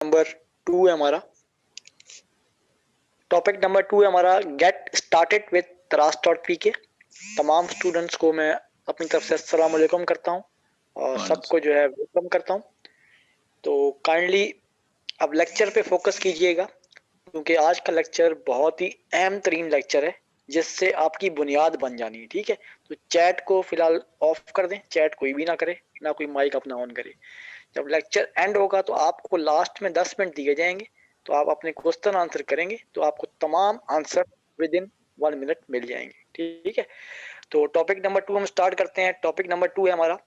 Number 2 है हमारा। Topic number 2 है हमारा गेट स्टार्टेड विद Taras.pk। तमाम स्टूडेंट्स को मैं अपनी तरफ से अस्सलाम वालेकुम करता हूँ और सबको जो है वेलकम करता हूँ। तो काइंडली अब लेक्चर पे फोकस कीजिएगा क्योंकि आज का लेक्चर बहुत ही अहम तरीन लेक्चर है जिससे आपकी बुनियाद बन जानी है। ठीक है, तो चैट को फिलहाल ऑफ कर दें, चैट कोई भी ना करे, ना कोई माइक अपना ऑन करे। जब लेक्चर एंड होगा तो आपको लास्ट में 10 मिनट दिए जाएंगे, तो आप अपने क्वेश्चन आंसर करेंगे तो आपको तमाम आंसर विद इन 1 मिनट मिल जाएंगे। ठीक है, तो टॉपिक नंबर 2 हम स्टार्ट करते हैं। टॉपिक नंबर 2 है हमारा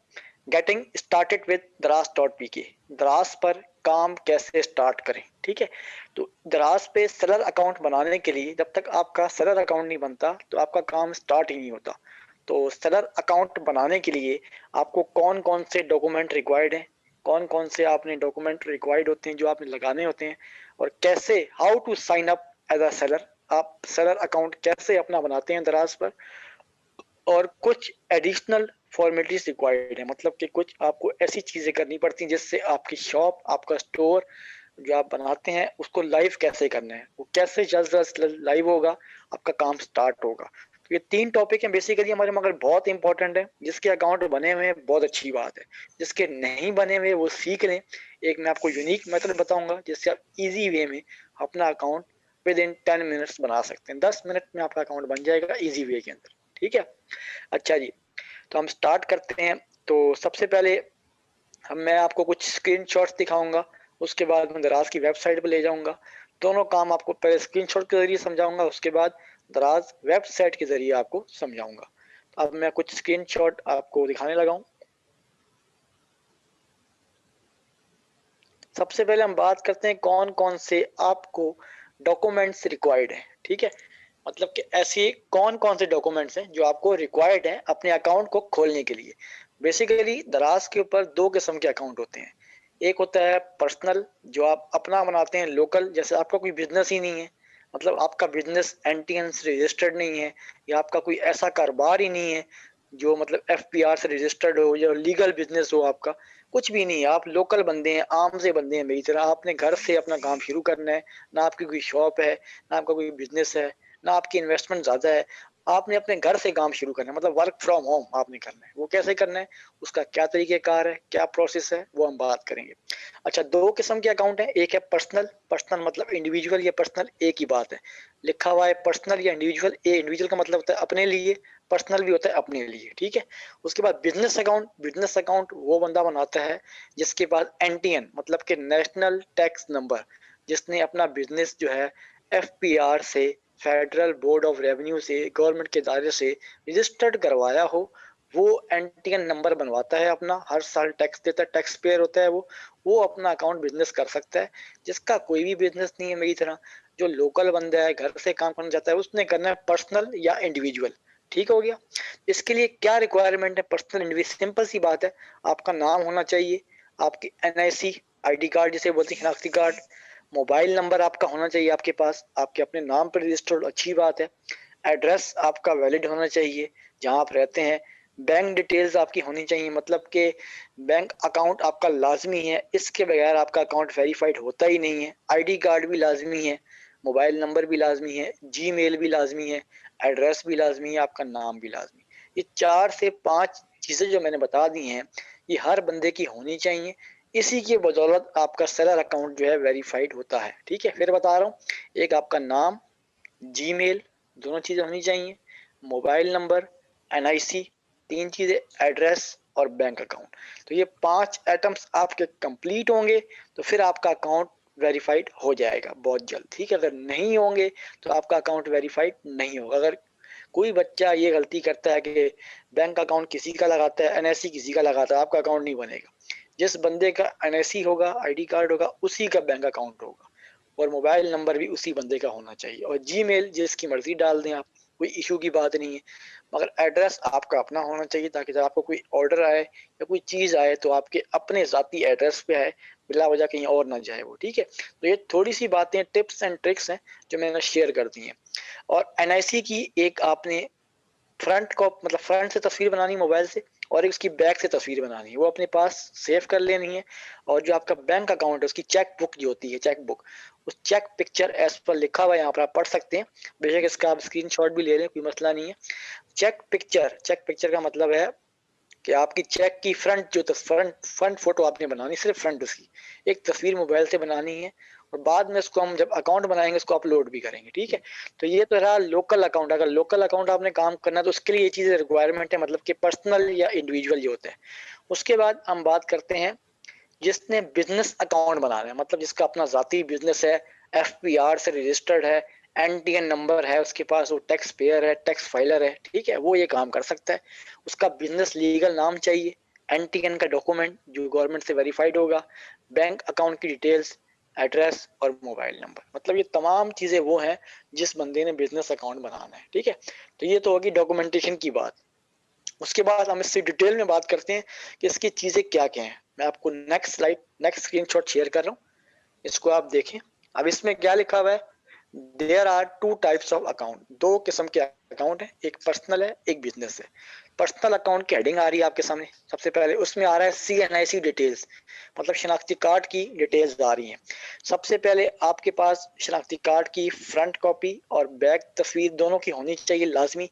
गेटिंग स्टार्टेड विद Daras.pk। दराज पर काम कैसे स्टार्ट करें। ठीक है, तो दराज पे सेलर अकाउंट बनाने के लिए जब तक आपका सेलर अकाउंट नहीं बनता तो आपका काम स्टार्ट ही नहीं होता। तो सेलर अकाउंट बनाने के लिए आपको कौन कौन से डॉक्यूमेंट रिक्वायर्ड हैं, कौन कौन से आपने डॉक्यूमेंट रिक्वायर्ड होते हैं जो आपने लगाने होते हैं, और कैसे how to sign up as a seller, आप सेलर अकाउंट कैसे अपना बनाते हैं दराज पर, और कुछ एडिशनल फॉर्मेलिटीज रिक्वायर्ड है, मतलब कि कुछ आपको ऐसी चीजें करनी पड़ती हैं जिससे आपकी शॉप, आपका स्टोर जो आप बनाते हैं उसको लाइव कैसे करना है, वो कैसे जल्द से जल्द लाइव होगा, आपका काम स्टार्ट होगा। तो ये 3 टॉपिक हैं बेसिकली हमारे, मगर बहुत इंपॉर्टेंट है। जिसके अकाउंट बने हुए हैं बहुत अच्छी बात है, जिसके नहीं बने हुए वो सीख लें। एक मैं आपको यूनिक मेथड बताऊंगा जिससे आप इजी वे में अपना अकाउंट विद इन 10 मिनट्स बना सकते हैं। 10 मिनट में आपका अकाउंट बन जाएगा इजी वे के अंदर। ठीक है, अच्छा जी, तो हम स्टार्ट करते हैं। तो सबसे पहले मैं आपको कुछ स्क्रीनशॉट्स दिखाऊंगा, उसके बाद मैं दराज की वेबसाइट पर ले जाऊंगा। दोनों काम आपको पहले स्क्रीनशॉट के जरिए समझाऊंगा, उसके बाद दराज वेबसाइट के जरिए आपको समझाऊंगा। तो अब मैं कुछ स्क्रीनशॉट आपको दिखाने लगा हूं। सबसे पहले हम बात करते हैं कौन कौन से आपको डॉक्यूमेंट्स रिक्वायर्ड हैं। ठीक है, मतलब कि ऐसे कौन कौन से डॉक्यूमेंट्स हैं जो आपको रिक्वायर्ड हैं अपने अकाउंट को खोलने के लिए। बेसिकली दराज के ऊपर 2 किस्म के अकाउंट होते हैं। एक होता है पर्सनल, जो आप अपना बनाते हैं लोकल, जैसे आपका कोई बिजनेस ही नहीं है, मतलब आपका बिजनेस एनटीएन से रजिस्टर्ड नहीं है, या आपका कोई ऐसा कारोबार ही नहीं है जो मतलब एफपीआर से रजिस्टर्ड हो या लीगल बिजनेस हो, आपका कुछ भी नहीं है, आप लोकल बंदे हैं, आम से बंदे हैं मेरी तरह, आपने घर से अपना काम शुरू करना है, ना आपकी कोई शॉप है, ना आपका कोई बिजनेस है, ना आपकी इन्वेस्टमेंट ज्यादा है, आपने अपने घर से काम शुरू करना है, मतलब वर्क फ्रॉम होम आपने करना है। वो कैसे करना है, उसका क्या तरीकेकार है, क्या प्रोसेस है, वो हम बात करेंगे। अच्छा, 2 किस्म के अकाउंट है। एक है पर्सनल, पर्सनल मतलब इंडिविजुअल या पर्सनल एक ही बात है, लिखा हुआ है पर्सनल या इंडिविजुअल। ये इंडिविजुअल का मतलब होता है अपने लिए, पर्सनल भी होता है अपने लिए। ठीक है, उसके बाद बिजनेस अकाउंट, बिजनेस अकाउंट वो बंदा बनाता है जिसके पास एनटीएन मतलब कि नेशनल टैक्स नंबर, जिसने अपना बिजनेस जो है एफपीआर से, फेडरल बोर्ड ऑफ रेवेन्यू से, गवर्नमेंट के दायरे से रजिस्टर्ड करवाया हो, वो एनटीएन नंबर बनवाता है अपना, हर साल टैक्स देता है, टैक्स पेयर होता है वो अपना अकाउंट बिजनेस कर सकता है। जिसका कोई भी बिजनेस नहीं है मेरी तरह, जो लोकल बंदा है घर से काम करना चाहता है, उसने करना है पर्सनल या इंडिविजुअल। ठीक हो गया। इसके लिए क्या रिक्वायरमेंट है पर्सनल इंडिविजुअल, सिंपल सी बात है, आपका नाम होना चाहिए, आपकी एनआईसी आईडी कार्ड जिसे बोलते हैं शनाख्ती कार्ड, मोबाइल नंबर आपका होना चाहिए आपके पास, आपके अपने नाम पर रजिस्टर्ड, अच्छी बात है। एड्रेस आपका वैलिड होना चाहिए जहां आप रहते हैं। बैंक डिटेल्स आपकी होनी चाहिए, मतलब कि बैंक अकाउंट आपका लाजमी है, इसके बगैर आपका अकाउंट वेरीफाइड होता ही नहीं है। आईडी कार्ड भी लाजमी है, मोबाइल नंबर भी लाजमी है, जीमेल भी लाजमी है, एड्रेस भी लाजमी है, आपका नाम भी लाजमी। ये 4 से 5 चीजें जो मैंने बता दी हैं, ये हर बंदे की होनी चाहिए। इसी की बदौलत आपका सेलर अकाउंट जो है वेरीफाइड होता है। ठीक है, फिर बता रहा हूँ, एक आपका नाम, जीमेल, दोनों चीजें होनी चाहिए, मोबाइल नंबर, एनआईसी, 3 चीजें, एड्रेस और बैंक अकाउंट। तो ये 5 आइटम्स आपके कंप्लीट होंगे तो फिर आपका अकाउंट वेरीफाइड हो जाएगा बहुत जल्द। ठीक है, अगर नहीं होंगे तो आपका अकाउंट वेरीफाइड नहीं होगा। अगर कोई बच्चा ये गलती करता है कि बैंक अकाउंट किसी का लगाता है, एनआईसी किसी का लगाता है, आपका अकाउंट नहीं बनेगा। जिस बंदे का एनआईसी होगा, आईडी कार्ड होगा, उसी का बैंक अकाउंट होगा, और मोबाइल नंबर भी उसी बंदे का होना चाहिए, और जीमेल जिसकी मर्जी डाल दें आप, कोई इशू की बात नहीं है। मगर एड्रेस आपका अपना होना चाहिए ताकि जब आपको कोई ऑर्डर आए या कोई चीज आए तो आपके अपने जाती एड्रेस पे आए, बिला वजह कहीं और ना जाए वो। ठीक है, तो ये थोड़ी सी बातें, टिप्स एंड ट्रिक्स हैं जो मैंने शेयर कर दी हैं। और एनआईसी की एक आपने फ्रंट को मतलब फ्रंट से तस्वीर बनानी मोबाइल से, और एक उसकी बैक से तस्वीर बनानी है, वो अपने पास सेव कर लेनी है। और जो आपका बैंक अकाउंट है उसकी चेक बुक जो होती है, चेक बुक, उस चेक पिक्चर एज पर लिखा हुआ है, यहाँ पर आप पढ़ सकते हैं, बेशक इसका आप स्क्रीनशॉट भी ले लें, कोई मसला नहीं है। चेक पिक्चर का मतलब है कि आपकी चेक की फ्रंट जो फ्रंट फोटो आपने बनानी, सिर्फ फ्रंट उसकी एक तस्वीर मोबाइल से बनानी है, और बाद में इसको हम जब अकाउंट बनाएंगे उसको अपलोड भी करेंगे, ठीक है। तो ये तो रहा लोकल अकाउंट। अगर लोकल अकाउंट आपने काम करना है तो उसके लिए ये चीजें रिक्वायरमेंट है, मतलब कि पर्सनल या इंडिविजुअल जो होते हैं। उसके बाद हम बात करते हैं जिसने बिजनेस अकाउंट बनाना है, मतलब जिसका अपना जाती बिजनेस है, एफपीआर से रजिस्टर्ड है, एनटीएन नंबर है उसके पास, वो टैक्स पेयर है, टैक्स फाइलर है, ठीक है, वो ये काम कर सकता है। उसका बिजनेस लीगल नाम चाहिए, एनटीएन का डॉक्यूमेंट जो गवर्नमेंट से वेरीफाइड होगा, बैंक अकाउंट की डिटेल्स, एड्रेस और मोबाइल नंबर, मतलब ये तमाम चीजें वो हैं जिस बंदे ने बिजनेस अकाउंट बनाना है, ठीक है। तो ये तो होगी डॉक्यूमेंटेशन की बात। उसके बाद हम इससे डिटेल में बात करते हैं कि इसकी चीजें क्या क्या हैं। मैं आपको next slide, next screenshot share कर रहा हूँ, इसको आप देखें। अब इसमें क्या लिखा हुआ है, there are two types of account, दो किस्म के अकाउंट है, एक पर्सनल है एक बिजनेस है। पर्सनल अकाउंट की हेडिंग आ रही है आपके सामने, सबसे पहले उसमें आ रहा है CNIC डिटेल्स, मतलब शनाख्ती कार्ड की डिटेल्स आ रही हैं। सबसे पहले आपके पास शनाख्ती कार्ड की फ्रंट कॉपी और बैक तस्वीर दोनों की होनी चाहिए लाजमी।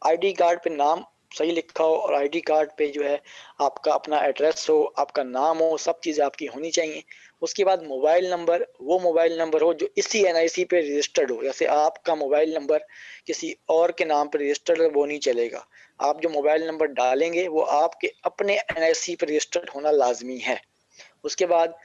आईडी कार्ड पे नाम सही लिखा हो और आईडी कार्ड पे जो है आपका अपना एड्रेस हो, आपका नाम हो, सब चीज़ें आपकी होनी चाहिए। उसके बाद मोबाइल नंबर, वो मोबाइल नंबर हो जो इसी NIC पे रजिस्टर्ड हो, जैसे आपका मोबाइल नंबर किसी और के नाम पर रजिस्टर्ड है वो नहीं चलेगा। आप जो मोबाइल नंबर डालेंगे वो आपके अपने NIC पर रजिस्टर्ड होना लाजमी है। उसके बाद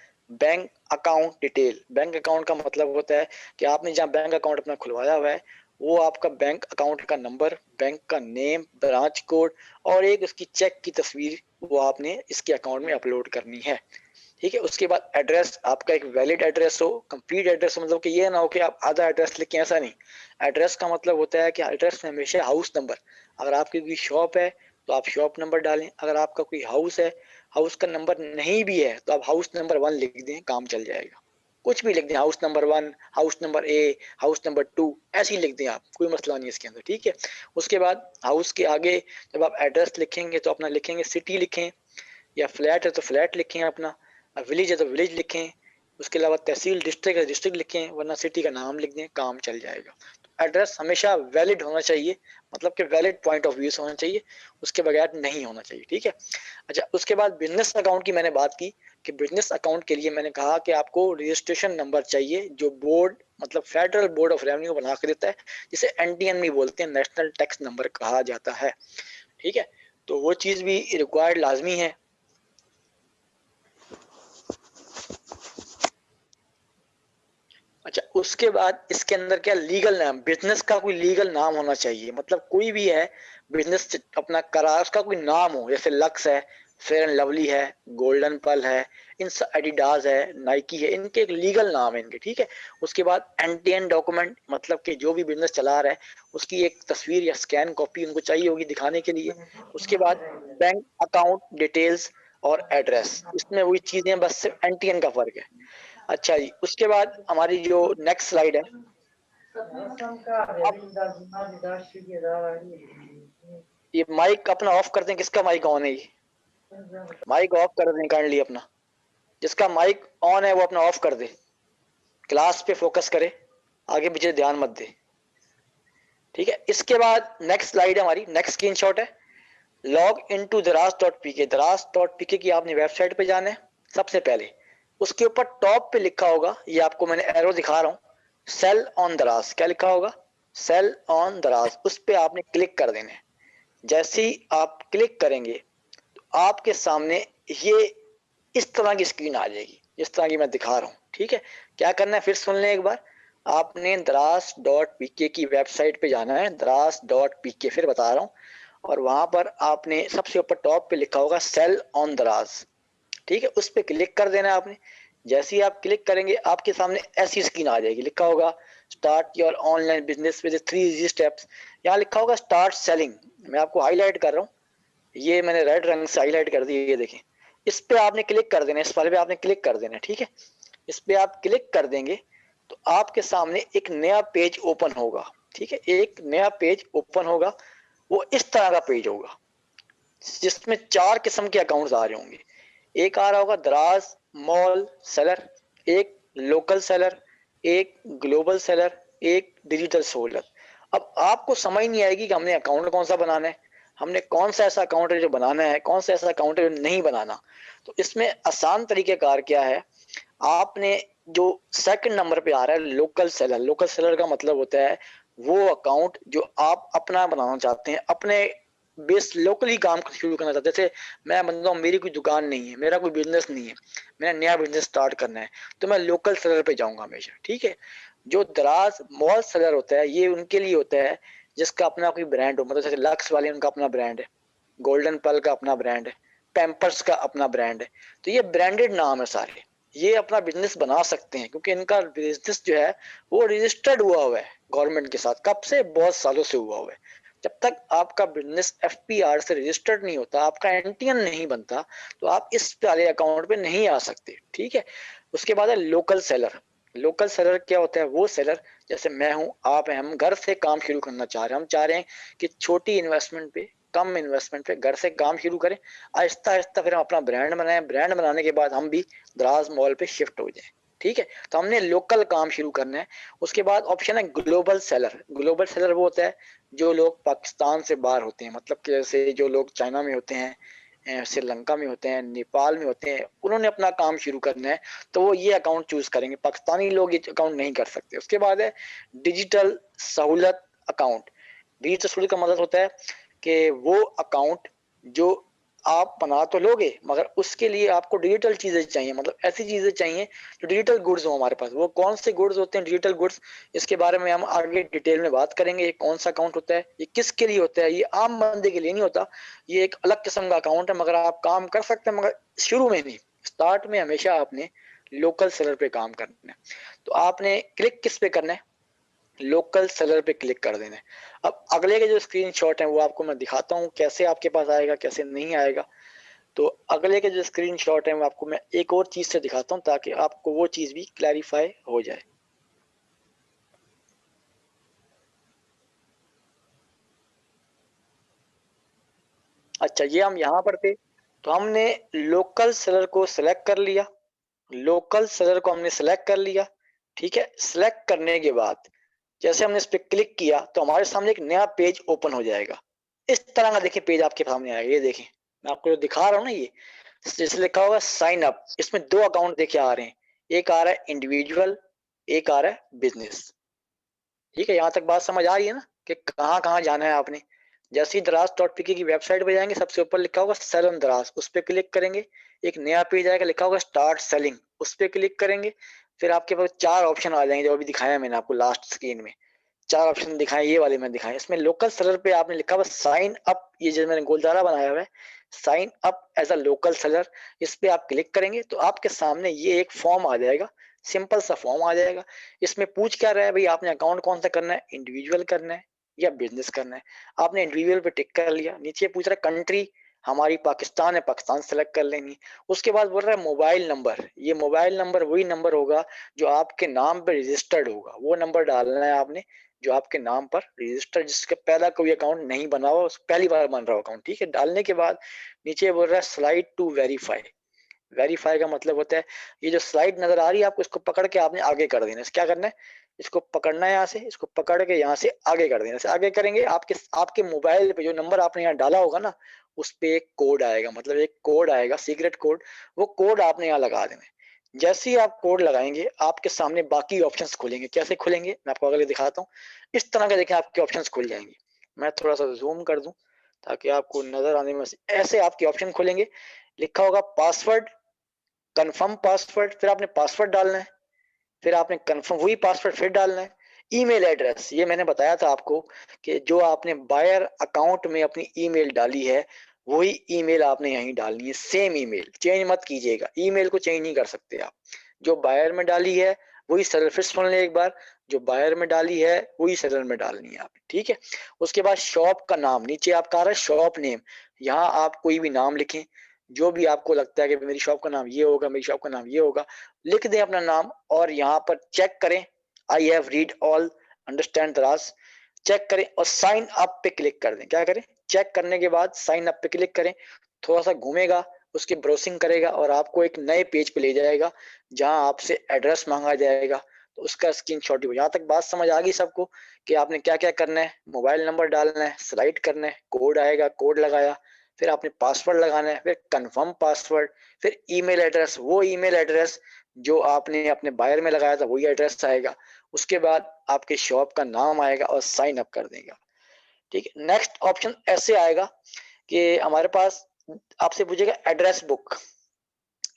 bank account detail, bank account का मतलब होता है कि आपने जहाँ बैंक अकाउंट अपना खुलवाया हुआ है वो आपका बैंक अकाउंट का नंबर, बैंक का नेम, ब्रांच कोड और एक उसकी चेक की तस्वीर वो आपने इसके अकाउंट में अपलोड करनी है, ठीक है। उसके बाद एड्रेस, आपका एक वैलिड एड्रेस हो, कंप्लीट एड्रेस हो, मतलब कि ये ना हो कि आप आधा एड्रेस लिखें, ऐसा नहीं। एड्रेस का मतलब होता है कि एड्रेस में हमेशा हाउस नंबर, अगर आपकी कोई शॉप है तो आप शॉप नंबर डालें, अगर आपका कोई हाउस है, हाउस का नंबर नहीं भी है तो आप हाउस नंबर 1 लिख दें, काम चल जाएगा। कुछ भी लिख दें, house number 1, house number A, house number 2, ऐसे ही लिख दें आप, कोई मसला नहीं इसके अंदर, ठीक है। उसके बाद हाउस के आगे जब आप एड्रेस लिखेंगे तो अपना लिखेंगे सिटी लिखें, या फ्लैट है तो फ्लैट लिखें अपना, विलेज है तो विलेज लिखें, उसके अलावा तहसील डिस्ट्रिक्ट है डिस्ट्रिक्ट लिखें, वरना सिटी का नाम लिख दें, काम चल जाएगा। तो एड्रेस हमेशा वैलिड होना चाहिए, मतलब कि वैलिड पॉइंट ऑफ व्यू से होना चाहिए, उसके बगैर नहीं होना चाहिए, ठीक है। अच्छा, उसके बाद बिजनेस अकाउंट की मैंने बात की कि बिजनेस अकाउंट के लिए मैंने कहा कि आपको रजिस्ट्रेशन नंबर चाहिए जो बोर्ड, मतलब फेडरल बोर्ड ऑफ रेवेन्यू बना के देता है, जिसे NTN भी बोलते हैं, नेशनल टैक्स नंबर कहा जाता है, ठीक है। तो वो चीज भी रिक्वायर्ड लाजमी है। अच्छा, उसके बाद इसके अंदर क्या, लीगल नाम, बिजनेस का कोई लीगल नाम होना चाहिए, मतलब कोई भी है बिजनेस अपना करा, उसका कोई नाम हो, जैसे लक्स है, फेयर एंड लवली है, गोल्डन पल है, इन एडिडास है, नाइकी है, इनके एक लीगल नाम है इनके, ठीक है। उसके बाद NTN डॉक्यूमेंट, मतलब कि जो भी बिजनेस चला रहा है उसकी एक तस्वीर या स्कैन कॉपी उनको चाहिए होगी दिखाने के लिए। उसके बाद बैंक अकाउंट डिटेल्स और एड्रेस, इसमें वही चीजें, बस सिर्फ NTN का फर्क है। अच्छा जी, उसके बाद हमारी जो नेक्स्ट स्लाइड है, अब ये माइक अपना ऑफ कर दें, किसका माइक ऑन है, ये माइक ऑफ कर दें काइंडली अपना, जिसका माइक ऑन है वो अपना ऑफ कर दे, क्लास पे फोकस करे, आगे पीछे ध्यान मत दे, ठीक है। इसके बाद नेक्स्ट स्लाइड है हमारी, नेक्स्ट स्क्रीनशॉट है, लॉग इनटू दराज.pk। दराज.pk की आपने वेबसाइट पे जाना है सबसे पहले, उसके ऊपर टॉप पे लिखा होगा, ये आपको मैंने एरो दिखा रहा हूँ, सेल ऑन दराज, क्या लिखा होगा, सेल ऑन दराज, उस पे आपने क्लिक कर देना है। जैसे ही आप क्लिक करेंगे तो आपके सामने ये इस तरह की स्क्रीन आ जाएगी, जिस तरह की मैं दिखा रहा हूँ, ठीक है। क्या करना है फिर सुन लें एक बार, आपने दराज.pk की वेबसाइट पे जाना है, दराज.pk, फिर बता रहा हूँ, और वहां पर आपने सबसे ऊपर टॉप पे लिखा होगा सेल ऑन दराज, ठीक है, उस पर क्लिक कर देना है आपने। जैसे ही आप क्लिक करेंगे आपके सामने ऐसी स्क्रीन आ जाएगी, लिखा होगा start your online business with 3 easy steps, यहाँ लिखा होगा स्टार्ट सेलिंग, मैं आपको हाईलाइट कर रहा हूँ, ये मैंने रेड रंग से हाईलाइट कर दी, ये देखें। इस पे आपने क्लिक कर देना, इस वाले पे आपने क्लिक कर देना, ठीक है। इस पे आप क्लिक कर देंगे तो आपके सामने एक नया पेज ओपन होगा, ठीक है, एक नया पेज ओपन होगा, वो इस तरह का पेज होगा। जिसमें 4 किस्म के अकाउंट्स आ रहे होंगे। एक आ रहा होगा दराज मॉल सेलर, एक लोकल सेलर, एक ग्लोबल सेलर, एक डिजिटल सोलर। अब आपको समझ नहीं आएगी कि हमने अकाउंट कौन सा बनाना है, हमने कौन सा ऐसा अकाउंट है जो बनाना है, कौन सा ऐसा अकाउंट है जो नहीं बनाना। तो इसमें आसान तरीकेकार क्या है, आपने जो सेकंड नंबर पे आ रहा है लोकल सेलर, लोकल सेलर का मतलब होता है वो अकाउंट जो आप अपना बनाना चाहते हैं, अपने बेस लोकली काम शुरू करना चाहते हैं। जैसे मैं बंदा हूँ, मेरी कोई दुकान नहीं है, मेरा कोई बिजनेस नहीं है, मैंने नया बिजनेस स्टार्ट करना है, तो मैं लोकल सेलर पे जाऊंगा हमेशा। ठीक है। जो दराज मॉल सेलर होता है ये उनके लिए होता है जिसका अपना कोई ब्रांड हो, मतलब जैसे लक्स वाले उनका अपना ब्रांड है, गोल्डन पल का अपना ब्रांड है, पैम्पर्स का अपना ब्रांड है। तो ये ब्रांडेड नाम है सारे, ये अपना बिजनेस बना सकते हैं क्योंकि इनका बिजनेस जो है वो रजिस्टर्ड हुआ है गवर्नमेंट के साथ, कब से, बहुत सालों से हुआ है। जब तक आपका बिजनेस एफपीआर से रजिस्टर्ड नहीं होता, आपका एनटीएन नहीं बनता, तो आप इस वाले अकाउंट पे नहीं आ सकते। ठीक है। उसके बाद है लोकल सेलर। लोकल सेलर क्या होता है, वो सेलर जैसे मैं हूं, आप हैं, हम घर से काम शुरू करना चाह रहे हैं, हम चाह रहे हैं कि छोटी इन्वेस्टमेंट पे, कम इन्वेस्टमेंट पे घर से काम शुरू करें, आहिस्ता आहिस्ता फिर हम अपना ब्रांड बनाएं, ब्रांड बनाने के बाद हम भी दराज मॉल पे शिफ्ट हो जाएं। ठीक है। तो हमने लोकल काम शुरू करना है। उसके बाद ऑप्शन है ग्लोबल सेलर। ग्लोबल सेलर वो होता है जो लोग पाकिस्तान से बाहर होते हैं, मतलब कि जैसे जो लोग चाइना में होते हैं, श्रीलंका में होते हैं, नेपाल में होते हैं, उन्होंने अपना काम शुरू करना है, तो वो ये अकाउंट चूज करेंगे। पाकिस्तानी लोग ये अकाउंट नहीं कर सकते। उसके बाद है डिजिटल सहूलत अकाउंट। डिजिटल सहूलत का मतलब होता है कि वो अकाउंट जो आप बना तो लोगे मगर उसके लिए आपको डिजिटल चीजें चाहिए, मतलब ऐसी चीजें चाहिए जो डिजिटल गुड्स हो हमारे पास। वो कौन से गुड्स होते हैं डिजिटल गुड्स, इसके बारे में हम आगे डिटेल में बात करेंगे। ये कौन सा अकाउंट होता है, ये किसके लिए होता है, ये आम बंदे के लिए नहीं होता, ये एक अलग किस्म का अकाउंट है। मगर आप काम कर सकते हैं, मगर शुरू में नहीं, स्टार्ट में हमेशा आपने लोकल सेलर पे काम करना है। तो आपने क्लिक किस पे करना है, लोकल सेलर पे क्लिक कर देना है। अब अगले के जो स्क्रीनशॉट है वो आपको मैं दिखाता हूँ कैसे आपके पास आएगा, कैसे नहीं आएगा। तो अगले के जो स्क्रीनशॉट है वो आपको मैं एक और चीज से दिखाता हूँ ताकि आपको वो चीज भी क्लैरिफाई हो जाए। अच्छा, ये हम यहाँ पर थे, तो हमने लोकल सेलर को सिलेक्ट कर लिया, लोकल सेलर को हमने सिलेक्ट कर लिया। ठीक है। सिलेक्ट करने के बाद जैसे हमने इस पे क्लिक किया तो हमारे सामने एक नया पेज ओपन हो जाएगा। इस तरह का देखिए पेज आपके सामने आएगा, ये देखें, मैं आपको जो दिखा रहा हूँ ना, ये जैसे लिखा होगा साइन अप, इसमें दो अकाउंट देखे आ रहे हैं, एक आ रहा है इंडिविजुअल, एक आ रहा है बिजनेस। ठीक है, यहाँ तक बात समझ आ रही है ना कि कहाँ कहाँ जाना है आपने। जैसे ही दराज डॉट पीके की वेबसाइट पे जाएंगे, सबसे ऊपर लिखा होगा सेल ऑन दराज, उस पर क्लिक करेंगे, एक नया पेज आएगा, लिखा होगा स्टार्ट सेलिंग, उस पर क्लिक करेंगे। फिर आपके पास चार ऑप्शन आ जाएंगे जो अभी दिखाया मैंने आपको लास्ट स्क्रीन में, चार ऑप्शन दिखाए, ये वाले मैंने दिखाए। इसमें लोकल सेलर पे आपने लिखा हुआ साइन अप, ये जो मैंने गोलदारा बनाया हुआ है, sign up as a local seller, इस पे आप क्लिक करेंगे तो आपके सामने ये एक फॉर्म आ जाएगा, सिंपल सा फॉर्म आ जाएगा। इसमें पूछ क्या रहा है भाई, आपने अकाउंट कौन सा करना है, इंडिविजुअल करना है या बिजनेस करना है। आपने इंडिविजुअल पे टिक कर लिया। नीचे पूछ रहा है कंट्री, हमारी पाकिस्तान है, पाकिस्तान सेलेक्ट कर लेंगे। उसके बाद बोल रहा है मोबाइल नंबर, ये मोबाइल नंबर वही नंबर होगा जो आपके नाम पे रजिस्टर्ड होगा, वो नंबर डालना है आपने जो आपके नाम पर रजिस्टर, जिसके पहला कोई अकाउंट नहीं बना हुआ, पहली बार बन रहा अकाउंट। ठीक है। डालने के बाद नीचे बोल रहा है स्लाइड टू वेरीफाई। वेरीफाई का मतलब होता है ये जो स्लाइड नजर आ रही है आपको, इसको पकड़ के आपने आगे कर देना है। क्या करना है, इसको पकड़ना है, यहाँ से इसको पकड़ के यहाँ से आगे कर देना है। आगे करेंगे, आपके आपके मोबाइल पे जो नंबर आपने यहाँ डाला होगा ना, उस पे एक कोड आएगा, मतलब एक कोड आएगा, सीक्रेट कोड, वो कोड आपने यहाँ लगा देना है। जैसे ही आप कोड लगाएंगे आपके सामने बाकी ऑप्शंस खुलेंगे। कैसे खुलेंगे मैं आपको अगले दिखाता हूँ। इस तरह के देखें आपके ऑप्शंस खुल जाएंगे। मैं थोड़ा सा जूम कर दूं ताकि आपको नजर आने में, ऐसे आपके ऑप्शन खुलेंगे। लिखा होगा पासवर्ड, कंफर्म पासवर्ड, फिर आपने पासवर्ड डालना है, फिर आपने कंफर्म वही पासवर्ड फिर डालना है। ईमेल एड्रेस, ये मैंने बताया था आपको कि जो आपने बायर अकाउंट में अपनी ईमेल डाली है वही ईमेल आपने यहीं डालनी है, सेम ईमेल, चेंज मत कीजिएगा, ईमेल को चेंज नहीं कर सकते आप। जो बायर में डाली है वही सेलर, फिर सुन ले एक बार, जो बायर में डाली है वही सेलर में डालनी है आपने। ठीक है। उसके बाद शॉप का नाम, नीचे आपका आ रहा है शॉप नेम, यहाँ आप कोई भी नाम लिखें, जो भी आपको लगता है कि मेरी शॉप का नाम ये होगा, मेरी शॉप का नाम ये होगा, लिख दें अपना नाम। और यहाँ पर चेक करें, I have read all, understand दराज, चेक करें और साइन अप पे क्लिक कर दें। क्या करें, चेक करने के बाद साइन अप पे क्लिक करें, थोड़ा सा घूमेगा, उसकी ब्राउजिंग करेगा और आपको एक नए पेज पे ले जाएगा जहां आपसे एड्रेस मांगा जाएगा। तो उसका स्क्रीनशॉट ही। यहाँ तक बात समझ आ गई सबको कि आपने क्या क्या करना है? मोबाइल नंबर डालना है, स्लाइड करना है, कोड आएगा, कोड लगाया, फिर आपने पासवर्ड लगाना है, फिर कंफर्म पासवर्ड, फिर ईमेल एड्रेस, वो ईमेल एड्रेस जो आपने अपने बायर में लगाया था वही एड्रेस आएगा। उसके बाद आपके शॉप का नाम आएगा और साइन अप कर देगा। ठीक है, नेक्स्ट ऑप्शन ऐसे आएगा कि हमारे पास आपसे पूछेगा एड्रेस बुक।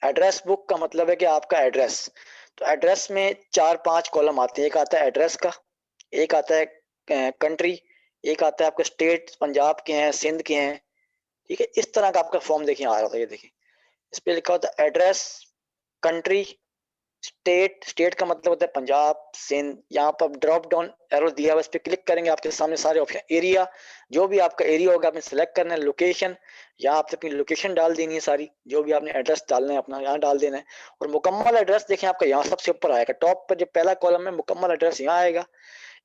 एड्रेस बुक का मतलब है कि आपका एड्रेस, तो एड्रेस में 4-5 कॉलम आते हैं। एक आता है एड्रेस का, एक आता है कंट्री, एक आता है आपका स्टेट, पंजाब के हैं, सिंध के हैं। ठीक है, इस तरह का आपका फॉर्म देखिए आ रहा था, ये देखिए इस पे लिखा होता है एड्रेस, कंट्री, स्टेट। स्टेट का मतलब होता है पंजाब, सिंध। यहाँ पर ड्रॉप डाउन एरो दिया हुआ, इस पे क्लिक करेंगे, आपके सामने सारे ऑप्शन। एरिया, जो भी आपका एरिया होगा आपने सेलेक्ट करना है। लोकेशन, यहाँ आपने अपनी लोकेशन डाल देनी है सारी, जो भी आपने एड्रेस डालना है अपना यहाँ डाल देना है। और मुकम्मल एड्रेस देखें आपका यहाँ सबसे ऊपर आएगा, टॉप पर जो पहला कॉलम है मुकम्मल एड्रेस यहाँ आएगा।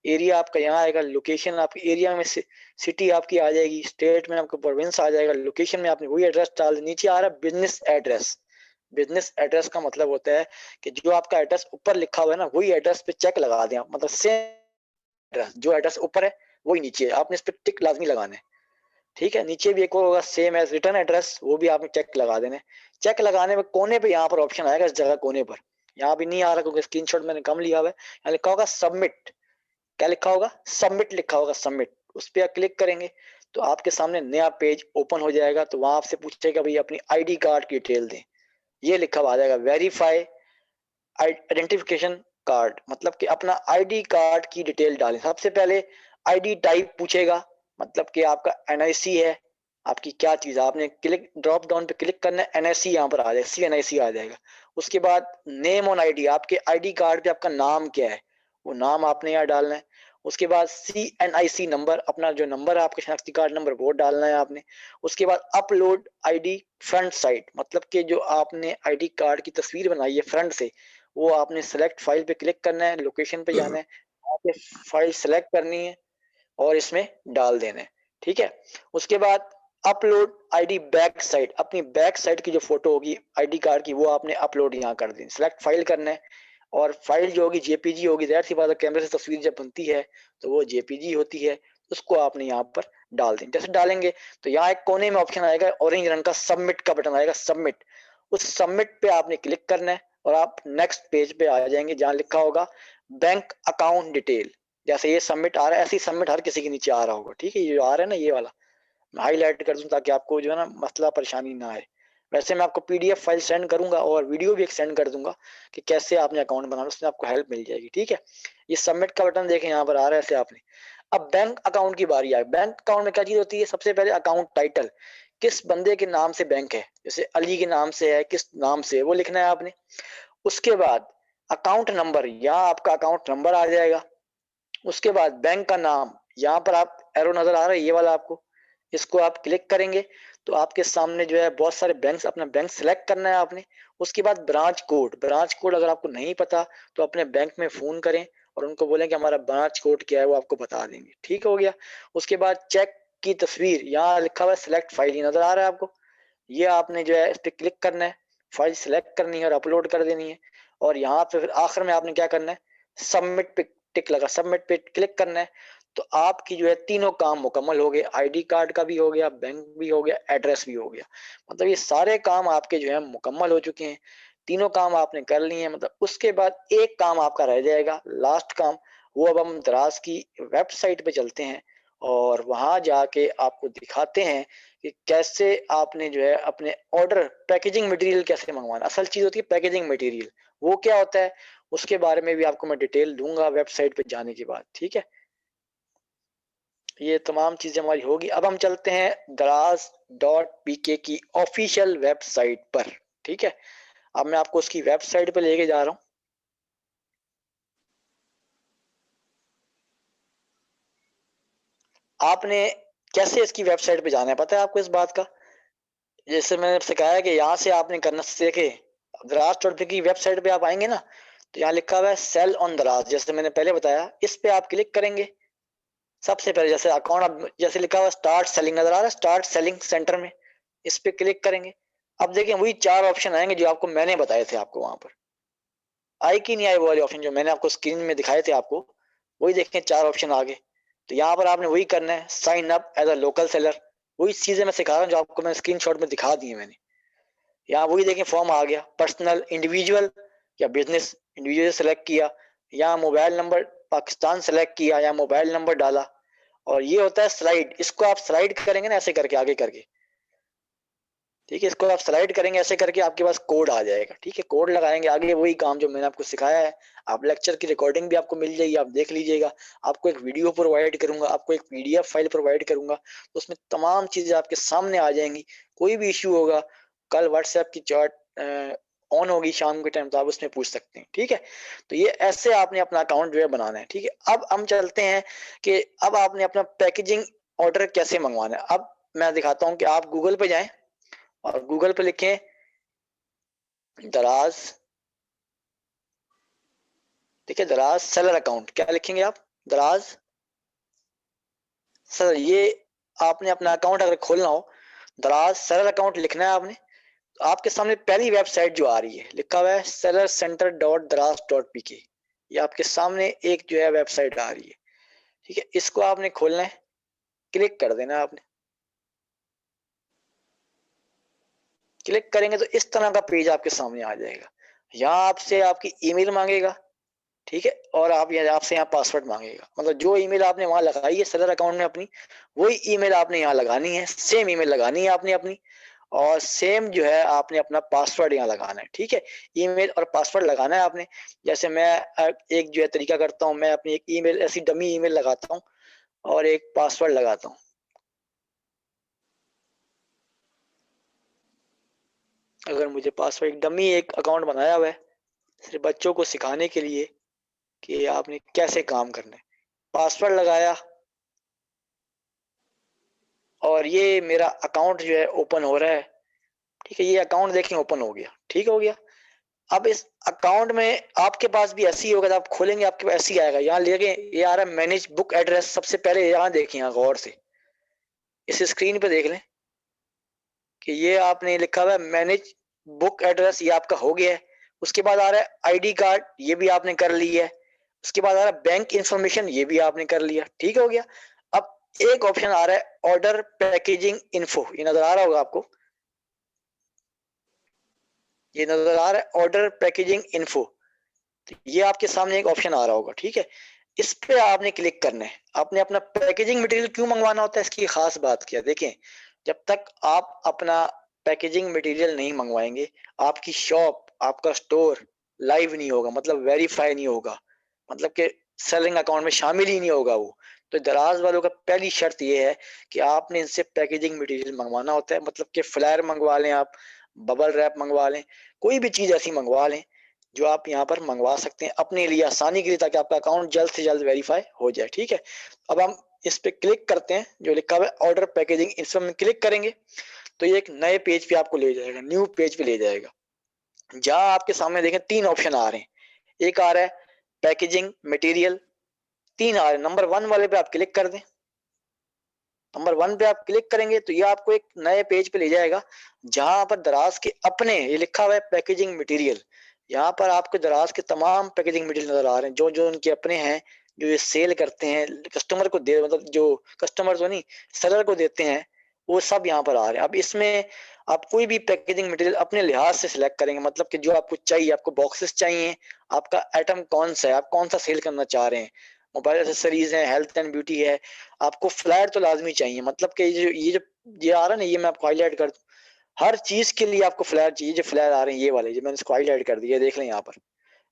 एरिया आपका यहाँ आएगा, लोकेशन आपके एरिया में सिटी आपकी आ जाएगी, स्टेट में आपका प्रोविंस आ जाएगा, लोकेशन में आपने वही एड्रेस डाल। नीचे आ रहा है बिजनेस एड्रेस। बिजनेस एड्रेस का मतलब होता है कि जो आपका एड्रेस ऊपर लिखा हुआ है ना वही एड्रेस पे चेक लगा दें आप, मतलब सेम एड्रेस, जो एड्रेस ऊपर है वही नीचे है, आपने इस पे टिक लाजमी लगाना है। ठीक है, नीचे भी एक और होगा सेम एज रिटर्न एड्रेस, वो भी आपने चेक लगा देना है। चेक लगाने में कोने पे यहाँ पर ऑप्शन आएगा, इस जगह कोने पर। यहाँ भी नहीं आ रहा क्योंकि स्क्रीनशॉट मैंने कम लिया हुआ है। यहाँ लिखा होगा सबमिट। क्या लिखा होगा? सबमिट लिखा होगा, सबमिट। उस पर क्लिक करेंगे तो आपके सामने नया पेज ओपन हो जाएगा। तो वहां आपसे पूछेगा भाई अपनी आईडी कार्ड की डिटेल दें, ये लिखा हुआ आ जाएगा वेरीफाई आइडेंटिफिकेशन कार्ड, मतलब कि अपना आईडी कार्ड की डिटेल डालें। सबसे पहले आईडी टाइप पूछेगा, मतलब कि आपका एनआईसी है, आपकी क्या चीज है। आपने क्लिक ड्रॉप डाउन पे क्लिक करना है, एनआईसी यहाँ पर आ जाएगा, सी एनआईसी आ जाएगा। उसके बाद नेम ऑन आईडी, आपके आईडी कार्ड पे आपका नाम क्या है वो नाम आपने यहाँ डालना है। उसके बाद सी एन आई सी नंबर, अपना जो नंबर है आपके शनाख्ती कार्ड नंबर वो डालना है आपने। उसके बाद अपलोड आईडी फ्रंट साइड, मतलब कि जो आपने आईडी कार्ड की तस्वीर बनाई है फ्रंट से, वो आपने सेलेक्ट फाइल पे क्लिक करना है, लोकेशन पे जाना है, वहाँ पे फाइल सेलेक्ट करनी है और इसमें डाल देना है। ठीक है, उसके बाद अपलोड आईडी बैक साइड, अपनी बैक साइड की जो फोटो होगी आईडी कार्ड की वो आपने अपलोड यहाँ कर दी। सेलेक्ट फाइल करना है और फाइल जो होगी जेपीजी होगी, ज़ाहिर सी बात है कैमरे से तस्वीर जब बनती है तो वो जेपीजी होती है, उसको आपने यहाँ पर डाल दें। जैसे डालेंगे तो यहाँ एक कोने में ऑप्शन आएगा ऑरेंज रंग का, सबमिट का बटन आएगा, सबमिट। उस सबमिट पे आपने क्लिक करना है और आप नेक्स्ट पेज पे आ जाएंगे जहाँ लिखा होगा बैंक अकाउंट डिटेल। जैसे ये सबमिट आ रहा है ऐसे ही सबमिट हर किसी के नीचे आ रहा होगा। ठीक है, ये जो आ रहा है ना ये वाला मैं हाईलाइट कर दूं ताकि आपको जो है ना मसला परेशानी ना आए। वैसे मैं आपको पीडीएफ फाइल सेंड करूंगा और वीडियो भी एक सेंड कर दूंगा कि कैसे आपने अकाउंट बनाना, उसमें आपको हेल्प मिल जाएगी। ठीक है, ये सबमिट का बटन देखें यहाँ पर आ रहा है ऐसे आपने। अब बैंक अकाउंट की बारी आई। बैंक अकाउंट में क्या चीज होती है? सबसे पहले अकाउंट टाइटल, किस बंदे के नाम से बैंक है, जैसे अली के नाम से है, किस नाम से वो लिखना है आपने। उसके बाद अकाउंट नंबर, यहाँ आपका अकाउंट नंबर आ जाएगा। उसके बाद बैंक का नाम, यहाँ पर आप एरो नजर आ रहा है ये वाला आपको, इसको आप क्लिक करेंगे तो आपके सामने जो है बहुत सारे बैंक्स, अपना बैंक सिलेक्ट करना है आपने। उसके बाद ब्रांच कोड, ब्रांच कोड अगर आपको नहीं पता तो अपने बैंक में फोन करें और उनको बोलें कि हमारा ब्रांच कोड क्या है, वो आपको बता देंगे। ठीक हो गया। उसके बाद चेक की तस्वीर, यहाँ लिखा हुआ है सिलेक्ट फाइल, ये नजर आ रहा है आपको, ये आपने जो है इस पर क्लिक करना है, फाइल सिलेक्ट करनी है और अपलोड कर देनी है। और यहाँ पे फिर आखिर में आपने क्या करना है, सबमिट पे टिक लगा, सबमिट पे क्लिक करना है। तो आपकी जो है तीनों काम मुकम्मल हो गए, आईडी कार्ड का भी हो गया, बैंक भी हो गया, एड्रेस भी हो गया। मतलब ये सारे काम आपके जो है मुकम्मल हो चुके हैं, तीनों काम आपने कर लिए हैं। मतलब उसके बाद एक काम आपका रह जाएगा, लास्ट काम। वो अब हम दराज की वेबसाइट पे चलते हैं और वहां जाके आपको दिखाते हैं कि कैसे आपने जो है अपने ऑर्डर पैकेजिंग मटेरियल कैसे मंगवाना। असल चीज होती है पैकेजिंग मटेरियल, वो क्या होता है उसके बारे में भी आपको मैं डिटेल दूंगा वेबसाइट पे जाने के बाद। ठीक है, ये तमाम चीजें हमारी होगी। अब हम चलते हैं दराज.pk की ऑफिशियल वेबसाइट पर। ठीक है, अब मैं आपको उसकी वेबसाइट पे लेके जा रहा हूँ। आपने कैसे इसकी वेबसाइट पे जाना है पता है आपको इस बात का? जैसे मैंने आपसे कहा है कि यहाँ से आपने करना सीखे, दराज.pk की वेबसाइट पे आप आएंगे ना तो यहाँ लिखा हुआ है सेल ऑन दराज, जैसे मैंने पहले बताया, इस पे आप क्लिक करेंगे। सबसे पहले जैसे अकाउंट, अब जैसे लिखा हुआ स्टार्ट सेलिंग नजर आ रहा है, स्टार्ट सेलिंग सेंटर में इस पे क्लिक करेंगे। अब देखिए वही 4 ऑप्शन आएंगे जो आपको मैंने बताए थे आपको वहां पर। आए कि नहीं आए वो वाले ऑप्शन जो मैंने आपको स्क्रीन में दिखाए थे आपको, वही देखें 4 ऑप्शन आ गए। तो यहाँ पर आपने वही करना है, sign up as a local seller. वही चीजें मैं सिखा रहा हूँ जो आपको मैंने स्क्रीनशॉट में दिखा दी है मैंने। यहाँ वही देखें फॉर्म आ गया, पर्सनल, इंडिविजुअल या बिजनेस। इंडिविजुअल सेलेक्ट किया, यहाँ मोबाइल नंबर पाकिस्तान सेलेक्ट किया, या मोबाइल नंबर डाला। और ये होता है स्लाइड, इसको आप स्लाइड करेंगे ना ऐसे करके आगे करके, ठीक है, इसको आप स्लाइड करेंगे ऐसे करके आपके पास कोड आ जाएगा। ठीक है, कोड लगाएंगे, आगे वही काम जो मैंने आपको सिखाया है। आप लेक्चर की रिकॉर्डिंग भी आपको मिल जाएगी, आप देख लीजिएगा। आपको एक वीडियो प्रोवाइड करूंगा, आपको एक पीडीएफ फाइल प्रोवाइड करूंगा, तो उसमें तमाम चीजें आपके सामने आ जाएंगी। कोई भी इश्यू होगा, कल व्हाट्सएप की चैट ऑन होगी शाम के टाइम, तो आप उसमें पूछ सकते हैं। ठीक है, तो ये ऐसे आपने अपना अकाउंट जो है बनाना है। ठीक है, अब हम चलते हैं कि अब आपने अपना पैकेजिंग ऑर्डर कैसे मंगवाना है। अब मैं दिखाता हूँ कि आप गूगल पे जाएं और गूगल पे लिखें दराज, ठीक है, दराज सेलर अकाउंट। क्या लिखेंगे आप? दराज सर, ये आपने अपना अकाउंट अगर खोलना हो, दराज सेलर अकाउंट लिखना है आपने। तो आपके सामने पहली वेबसाइट जो आ रही है, लिखा हुआ है सेलर सेंटर डॉट दराज डॉट पीके। ये आपके सामने एक जो है वेबसाइट आ रही है। ठीक है, इसको आपने खोलना है, क्लिक कर देना आपने। क्लिक करेंगे तो इस तरह का पेज आपके सामने आ जाएगा। यहाँ आपसे आपकी ईमेल मांगेगा, ठीक है, और आप आपसे यहाँ पासवर्ड मांगेगा। मतलब जो ईमेल आपने वहां लगाई है सेलर अकाउंट में अपनी, वही ईमेल आपने यहाँ लगानी है, सेम ईमेल लगानी है आपने अपनी। और सेम जो है आपने अपना पासवर्ड यहाँ लगाना है। ठीक है, ईमेल और पासवर्ड लगाना है आपने। जैसे मैं एक जो है तरीका करता हूँ, मैं अपनी एक ईमेल ऐसी डमी ईमेल लगाता हूँ और एक पासवर्ड लगाता हूँ। अगर मुझे पासवर्ड, डमी एक अकाउंट बनाया हुआ है सिर्फ बच्चों को सिखाने के लिए कि आपने कैसे काम करना है। पासवर्ड लगाया और ये मेरा अकाउंट जो है ओपन हो रहा है। ठीक है, ये अकाउंट देखें ओपन हो गया, ठीक हो गया। अब इस अकाउंट में आपके पास भी ऐसी ही होगा, जब आप खोलेंगे आपके पास ऐसी आएगा। यहाँ लेके ये आ रहा है मैनेज बुक एड्रेस। सबसे पहले यहाँ देखें, यहाँ गौर से इस स्क्रीन पे देख लें कि ये आपने लिखा हुआ है मैनेज बुक एड्रेस, ये आपका हो गया है। उसके बाद आ रहा है आईडी कार्ड, ये भी आपने कर ली है। उसके बाद आ रहा है बैंक इंफॉर्मेशन, ये भी आपने कर लिया, ठीक हो गया। अब एक ऑप्शन आ रहा है ऑर्डर पैकेजिंग इन्फो, ये नजर आ रहा होगा आपको, ये नजर आ रहा है ऑर्डर पैकेजिंग इन्फो। तो ये आपके सामने एक ऑप्शन आ रहा होगा, ठीक है। इस पे आपने क्लिक करना है। आपने अपना पैकेजिंग मटेरियल क्यों मंगवाना होता है, इसकी खास बात क्या, देखें, जब तक आप अपना पैकेजिंग मटेरियल नहीं मंगवाएंगे, आपकी शॉप, आपका स्टोर लाइव नहीं होगा, मतलब वेरीफाई नहीं होगा, मतलब कि सेलिंग अकाउंट में शामिल ही नहीं होगा वो। तो दराज वालों का पहली शर्त ये है कि आपने इनसे पैकेजिंग मटेरियल मंगवाना होता है। मतलब कि फ्लायर मंगवा लें आप, बबल रैप मंगवा लें, कोई भी चीज ऐसी मंगवा लें जो आप यहाँ पर मंगवा सकते हैं अपने लिए, आसानी के लिए, ताकि आपका अकाउंट जल्द से जल्द वेरीफाई हो जाए। ठीक है, अब हम इस पे क्लिक करते हैं, जो लिखा हुआ है ऑर्डर पैकेजिंग, इस पर क्लिक करेंगे तो ये एक नए पेज पे आपको ले जाएगा, न्यू पेज पे ले जाएगा, जहां आपके सामने देखें 3 ऑप्शन आ रहे हैं। एक आ रहा है पैकेजिंग मटेरियल, 3 आ रहे हैं। नंबर 1 वाले पे आप क्लिक कर दें। नंबर 1 पे आप क्लिक करेंगे तो ये आपको एक नए पेज पे ले जाएगा, जहां पर दराज के अपने, ये लिखा हुआ है पैकेजिंग मटेरियल। यहाँ पर आपको दराज के तमाम पैकेजिंग मटेरियल नजर आ रहे हैं, जो जो उनके अपने हैं, जो ये सेल करते हैं, कस्टमर को दे, मतलब जो कस्टमर तो नहीं, सेलर को देते हैं, वो सब यहाँ पर आ रहे हैं। अब इसमें आप कोई भी पैकेजिंग मटेरियल अपने लिहाज से सिलेक्ट करेंगे, मतलब कि जो आपको चाहिए, आपको बॉक्सेस चाहिए, आपका आइटम कौन सा है, आप कौन सा सेल करना चाह रहे हैं, मोबाइल एक्सेसरीज है, हेल्थ एंड ब्यूटी है, आपको फ्लैट तो लाजमी चाहिए। मतलब कि ये आ रहा है ना, ये मैं आपको हाईलाइट कर दूं, हर चीज के लिए आपको फ्लैट चाहिए। जो फ्लैट आ रहे हैं ये वाले, जो मैंने इसको हाईलाइट कर दिया, देख लें यहाँ पर,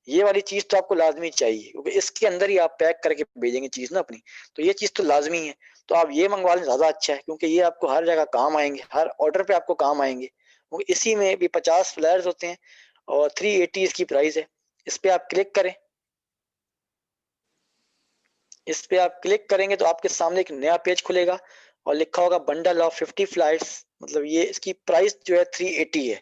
ये वाली चीज तो आपको लाजमी चाहिए, क्योंकि इसके अंदर ही आप पैक करके भेजेंगे चीज ना अपनी, तो ये चीज तो लाजमी है। तो आप ये मंगवा लें, ज्यादा अच्छा है, क्योंकि ये आपको हर जगह काम आएंगे, हर ऑर्डर पे आपको काम आएंगे, क्योंकि इसी में भी 50 फ्लैट्स होते हैं और 380 इसकी प्राइस है। इस पे आप क्लिक करें। इस पे आप क्लिक करेंगे तो आपके सामने एक नया पेज खुलेगा और लिखा होगा बंडल ऑफ 50 फ्लाइट्स, मतलब ये इसकी प्राइस जो है 380 है।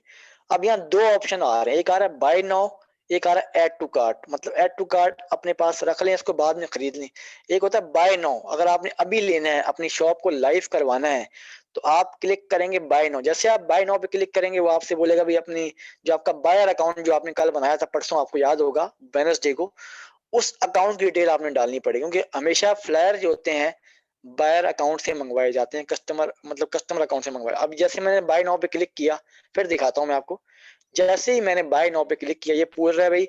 अब यहाँ 2 ऑप्शन आ रहे हैं, एक आ रहा है बाय नाउ, एक आ रहा है ऐड टू कार्ट, मतलब ऐड टू कार्ट अपने पास रख लें, इसको बाद में खरीद लें। एक होता है बाय नाउ, अगर आपने अभी लेना है, अपनी शॉप को लाइव करवाना है, तो आप क्लिक करेंगे बाय नाउ। जैसे आप बाय नाउ पे क्लिक करेंगे, वो आपसे बोलेगा भाई अपनी जो आपका बायर अकाउंट जो आपने कल बनाया था, परसों आपको याद होगा वेडनेसडे को, उस अकाउंट की डिटेल आपने डालनी पड़ेगी, क्योंकि हमेशा फ्लायर जो होते हैं बायर अकाउंट से मंगवाए जाते हैं, कस्टमर मतलब कस्टमर अकाउंट से मंगवाए। अब जैसे मैंने बाय नाउ पे क्लिक किया, फिर दिखाता हूँ मैं आपको। जैसे ही मैंने बाय नाउ पे क्लिक किया, ये पूछ रहा है भाई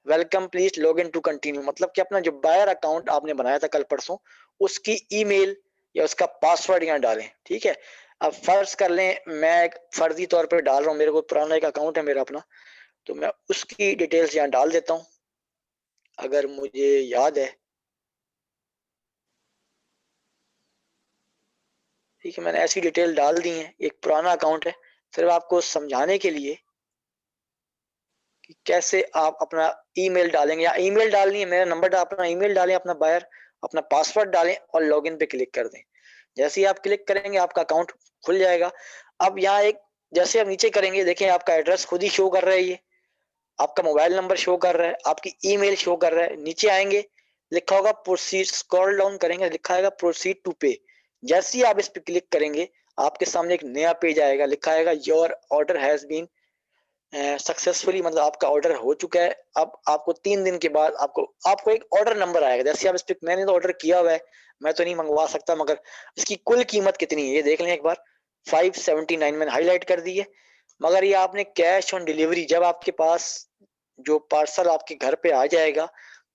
welcome please log in to continue, मतलब कि अपना जो बायर अकाउंट आपने बनाया था कल परसों, उसकी ईमेल या उसका पासवर्ड यहाँ डालें। ठीक है, अब फर्ज कर लें मैं एक फर्जी तौर पर डाल रहा हूँ, मेरे को पुराना एक अकाउंट है मेरा अपना, तो मैं उसकी डिटेल्स यहाँ डाल देता हूँ अगर मुझे याद है। ठीक है, मैंने ऐसी डिटेल डाल दी है, एक पुराना अकाउंट है, सिर्फ आपको समझाने के लिए कि कैसे आप अपना ईमेल डालेंगे, या ईमेल डालनी है मेरा नंबर डाल, अपना ईमेल डालें, अपना बायर अपना पासवर्ड डालें और लॉगिन पे क्लिक कर दें। जैसे ही आप क्लिक करेंगे आपका अकाउंट खुल जाएगा। अब यहाँ एक जैसे आप नीचे करेंगे, देखें आपका एड्रेस खुद ही शो कर रहा है, ये आपका मोबाइल नंबर शो कर रहा है, आपकी ईमेल शो कर रहा है। नीचे आएंगे, लिखा होगा प्रोसीड, स्क्रॉल डाउन करेंगे, लिखा आएगा प्रोसीड टू पे। जैसे ही आप इस पे क्लिक करेंगे, आपके सामने एक नया पेज आएगा, लिखा आएगा your order has been successfully, मतलब आपका ऑर्डर हो चुका है। अब आपको 3 दिन के बाद आपको आपको एक ऑर्डर नंबर आएगा। जैसे आप इस पे, मैंने तो ऑर्डर किया हुआ है, मैं तो नहीं मंगवा सकता, मगर इसकी कुल कीमत कितनी है ये देख लें एक बार। 579 मैंने हाईलाइट कर दी है। मगर ये आपने कैश ऑन डिलीवरी, जब आपके पास जो पार्सल आपके घर पे आ जाएगा,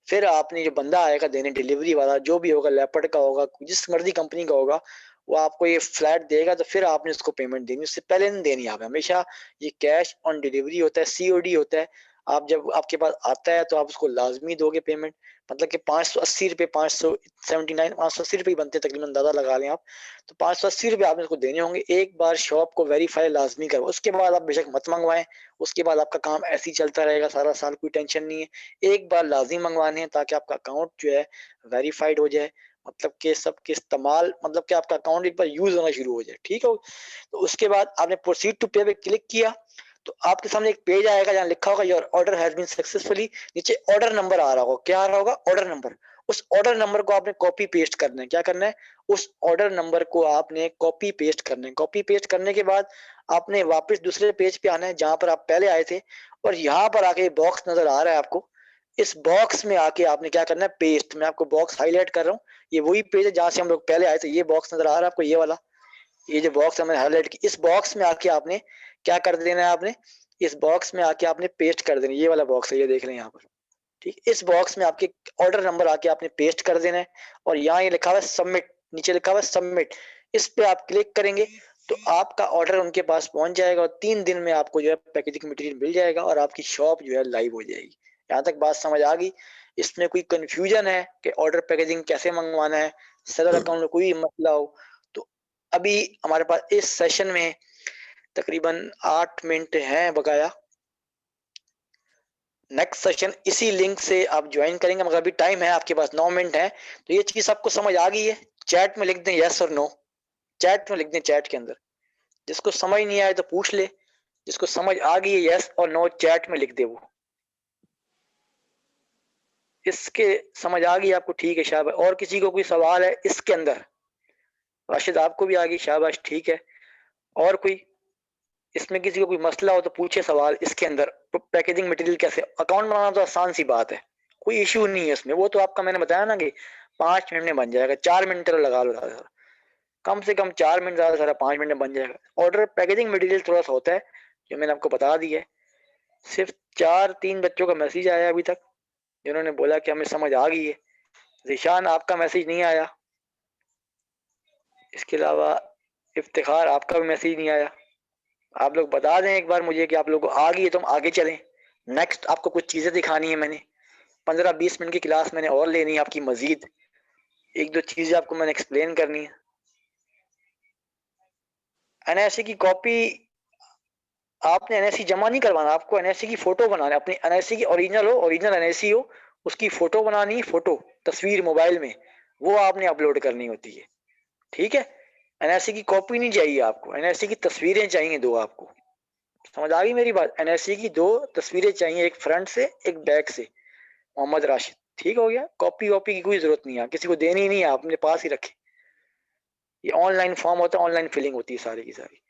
फिर आपने जो बंदा आएगा देने, डिलीवरी वाला जो भी होगा, लेपर्ड का होगा, जिस मर्जी कंपनी का होगा, वो आपको ये फ्लैट देगा, तो फिर आपने उसको पेमेंट देनी, उससे पहले नहीं देनी। आप हमेशा, ये कैश ऑन डिलीवरी होता है, सीओडी होता है। आप जब आपके पास आता है तो आप उसको लाजमी दोगे पेमेंट, मतलब कि 580 रुपये, 579, 580 रुपये बनते हैं तकरीबन, अंदाजा लगा लें आप। तो 580 रुपये आपने उसको देने होंगे। एक बार शॉप को वेरीफाई लाजमी करो, उसके बाद आप बेशक मत मंगवाएं, उसके बाद आपका काम ऐसे ही चलता रहेगा सारा साल, कोई टेंशन नहीं है। एक बार लाजिम मंगवाने हैं ताकि आपका अकाउंट जो है वेरीफाइड हो जाए, मतलब कि सबके इस्तेमाल, मतलब कि आपका अकाउंट एक बार यूज होना शुरू हो जाए। ठीक है, तो उसके बाद आपने प्रोसीड टू पे पे क्लिक किया, तो आपके सामने एक पेज आएगा जहाँ लिखा होगा your order has been successfully. नीचे ऑर्डर नंबर आ रहा होगा, क्या आ रहा होगा, ऑर्डर नंबर। उस ऑर्डर नंबर को आपने कॉपी पेस्ट करना है। क्या करना है, उस ऑर्डर नंबर को आपने कॉपी पेस्ट करना है। कॉपी पेस्ट करने के बाद आपने वापस दूसरे पेज पे आना है जहां पर आप पहले आए थे, और यहाँ पर आके बॉक्स नजर आ रहा है आपको, इस बॉक्स में आके आपने क्या करना है, पेस्ट। मैं आपको बॉक्स हाईलाइट कर रहा हूँ, ये वही पेज है जहां से हम लोग पहले आए थे। ये बॉक्स नजर आ रहा है आपको, ये वाला, ये जो बॉक्स है मैंने हाईलाइट की, इस बॉक्स में आके आपने क्या कर देना है, आपने इस बॉक्स में आके आपने पेस्ट कर देना। ये वाला बॉक्स है, ये देख लें यहाँ पर। ठीक, इस बॉक्स में आपके ऑर्डर नंबर आके आपने पेस्ट कर देना है, और यहाँ ये लिखा हुआ है सबमिट, नीचे लिखा हुआ है सबमिट, इस पे आप क्लिक करेंगे तो आपका ऑर्डर उनके पास पहुंच जाएगा, और 3 दिन में आपको जो है पैकेजिंग मटेरियल मिल जाएगा, और आपकी शॉप जो है लाइव हो जाएगी। यहाँ तक बात समझ आ गई? इसमें कोई कंफ्यूजन है कि ऑर्डर पैकेजिंग कैसे मंगवाना है, सेलर अकाउंट में कोई मसला हो, तो अभी हमारे पास इस सेशन में तकरीबन 8 मिनट हैं बकाया। नेक्स्ट सेशन इसी लिंक से आप ज्वाइन करेंगे, मगर अभी टाइम है आपके पास, 9 मिनट है। तो ये चीज आपको समझ आ गई है? चैट में लिख दें यस और नो, चैट में लिख दें, चैट के अंदर। जिसको समझ नहीं आए तो पूछ ले, जिसको समझ आ गई है यस और नो चैट में लिख दे वो। इसके समझ आ गई आपको? ठीक है, शाबाश। और किसी को कोई सवाल है इसके अंदर? राशिद आपको भी आ गई, शाबाश, ठीक है। और कोई इसमें किसी को कोई मसला हो तो पूछे सवाल इसके अंदर। पैकेजिंग मटेरियल कैसे, अकाउंट बनाना तो आसान सी बात है, कोई इशू नहीं है उसमें। वो तो आपका मैंने बताया ना कि 5 मिनट में बन जाएगा, 4 मिनट लगा लो ज्यादा, कम से कम 4 मिनट, ज्यादा सारा 5 मिनट में बन जाएगा। ऑर्डर पैकेजिंग मटेरियल थोड़ा सा होता है जो मैंने आपको बता दिया है। सिर्फ 4-3 बच्चों का मैसेज आया अभी तक जिन्होंने बोला कि हमें समझ आ गई है। जिशान आपका मैसेज नहीं आया, इसके अलावा इफ्तिखार आपका भी मैसेज नहीं आया। आप लोग बता दें एक बार मुझे कि आप लोगों को आ गई है तो हम आगे चलें। नेक्स्ट आपको कुछ चीजें दिखानी है मैंने, 15-20 मिनट की क्लास मैंने और लेनी है आपकी मजीद, एक दो चीजें आपको मैंने एक्सप्लेन करनी है। एनएससी की कॉपी आपने एनएससी जमा नहीं करवाना, आपको एनएससी की फोटो बनाना है, अपनी एनएससी की ओरिजिनल हो, ओरिजिनल एनएससी हो, उसकी फोटो बनानी है, फोटो तस्वीर मोबाइल में, वो आपने अपलोड करनी होती है। ठीक है, एनएससी की कॉपी नहीं चाहिए आपको, एनएससी की तस्वीरें चाहिए दो आपको। समझ आ गई मेरी बात? एनएससी की 2 तस्वीरें चाहिए, एक फ्रंट से एक बैक से, मोहम्मद राशिद। ठीक हो गया? कॉपी वॉपी की कोई जरूरत नहीं है, किसी को देनी ही नहीं है, आप अपने पास ही रखें। ये ऑनलाइन फॉर्म होता है, ऑनलाइन फिलिंग होती है सारी की सारी।